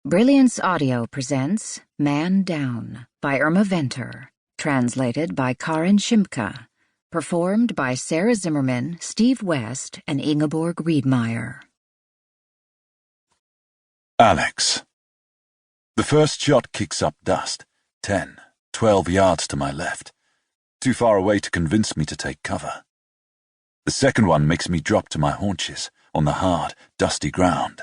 Brilliance Audio presents Man Down by Irma Venter, translated by Karin Shimka, performed by Sarah Zimmerman, Steve West, and Ingeborg Riedmeier. Alex. The first shot kicks up dust, 10, 12 yards to my left, too far away to convince me to take cover. The second one makes me drop to my haunches on the hard, dusty ground.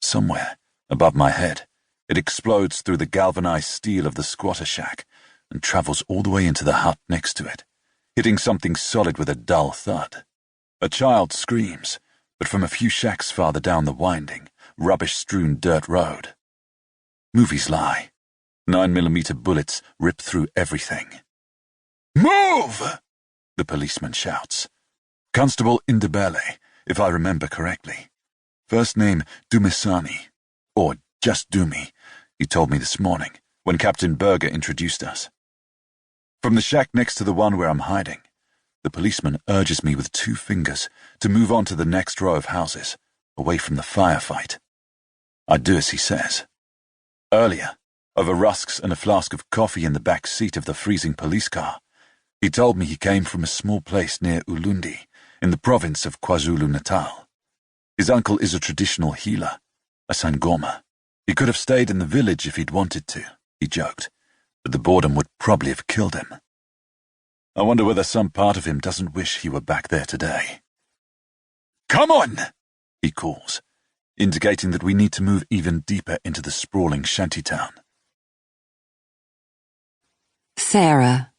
Somewhere, above my head, it explodes through the galvanized steel of the squatter shack and travels all the way into the hut next to it, hitting something solid with a dull thud. A child screams, but from a few shacks farther down the winding, rubbish-strewn dirt road. Movies lie. 9mm bullets rip through everything. "Move!" the policeman shouts. Constable Indebele, if I remember correctly. First name Dumisani, or just Dumi, he told me this morning, when Captain Berger introduced us. From the shack next to the one where I'm hiding, the policeman urges me with 2 fingers to move on to the next row of houses, away from the firefight. I do as he says. Earlier, over rusks and a flask of coffee in the back seat of the freezing police car, he told me he came from a small place near Ulundi, in the province of KwaZulu-Natal. His uncle is a traditional healer, a Sangoma. He could have stayed in the village if he'd wanted to, he joked, but the boredom would probably have killed him. I wonder whether some part of him doesn't wish he were back there today. "Come on!" he calls, indicating that we need to move even deeper into the sprawling shantytown. Sarah.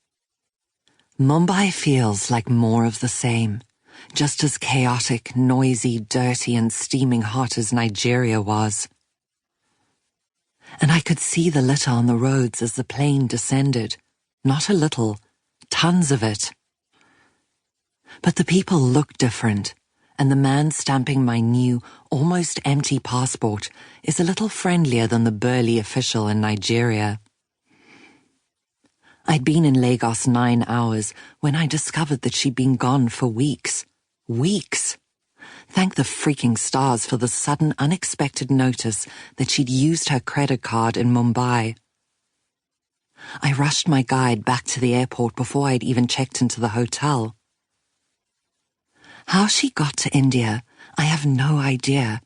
Mumbai feels like more of the same, just as chaotic, noisy, dirty, and steaming hot as Nigeria was. And I could see the litter on the roads as the plane descended. Not a little, tons of it. But the people look different, and the man stamping my new, almost empty passport is a little friendlier than the burly official in Nigeria. I'd been in Lagos 9 hours when I discovered that she'd been gone for weeks. Weeks! Thank the freaking stars for the sudden, unexpected notice that she'd used her credit card in Mumbai. I rushed my guide back to the airport before I'd even checked into the hotel. How she got to India, I have no idea.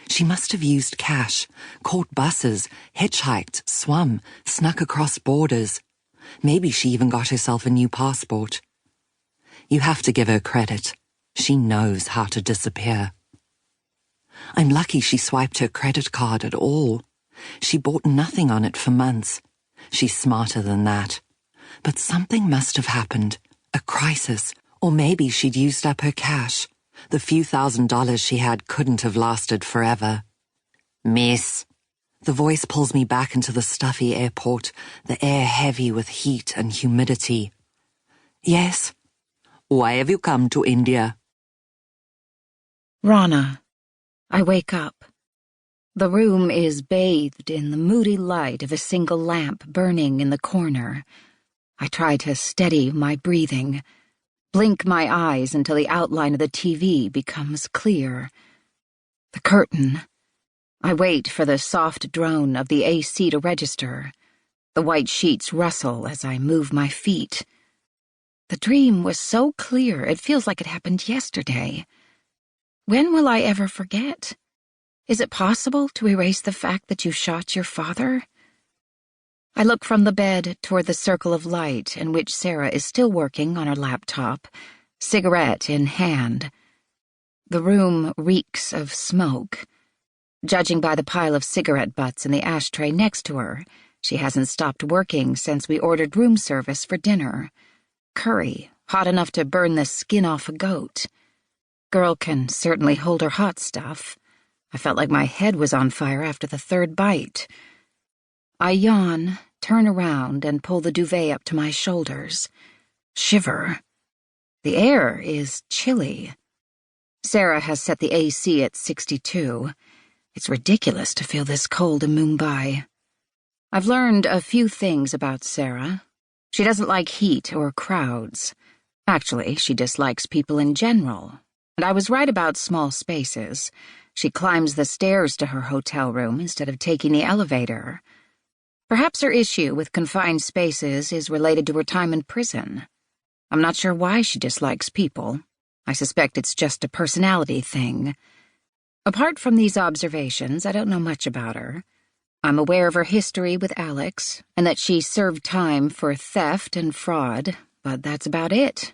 She must have used cash, caught buses, hitchhiked, swum, snuck across borders. Maybe she even got herself a new passport. You have to give her credit. She knows how to disappear. I'm lucky she swiped her credit card at all. She bought nothing on it for months. She's smarter than that. But something must have happened. A crisis. Or maybe she'd used up her cash. The few $1,000s she had couldn't have lasted forever. "Miss." The voice pulls me back into the stuffy airport, the air heavy with heat and humidity. "Yes." "Why have you come to India?" Ranna. I wake up. The room is bathed in the moody light of a single lamp burning in the corner. I try to steady my breathing, blink my eyes until the outline of the TV becomes clear. The curtain. I wait for the soft drone of the AC to register. The white sheets rustle as I move my feet. The dream was so clear it feels like it happened yesterday. When will I ever forget? Is it possible to erase the fact that you shot your father? I look from the bed toward the circle of light in which Sarah is still working on her laptop, cigarette in hand. The room reeks of smoke. Judging by the pile of cigarette butts in the ashtray next to her, she hasn't stopped working since we ordered room service for dinner. Curry, hot enough to burn the skin off a goat. Girl can certainly hold her hot stuff. I felt like my head was on fire after the 3rd bite. I yawn, turn around, and pull the duvet up to my shoulders. Shiver. The air is chilly. Sarah has set the AC at 62. It's ridiculous to feel this cold in Mumbai. I've learned a few things about Sarah. She doesn't like heat or crowds. Actually, she dislikes people in general. And I was right about small spaces. She climbs the stairs to her hotel room instead of taking the elevator. Perhaps her issue with confined spaces is related to her time in prison. I'm not sure why she dislikes people. I suspect it's just a personality thing. Apart from these observations, I don't know much about her. I'm aware of her history with Alex, and that she served time for theft and fraud, but that's about it.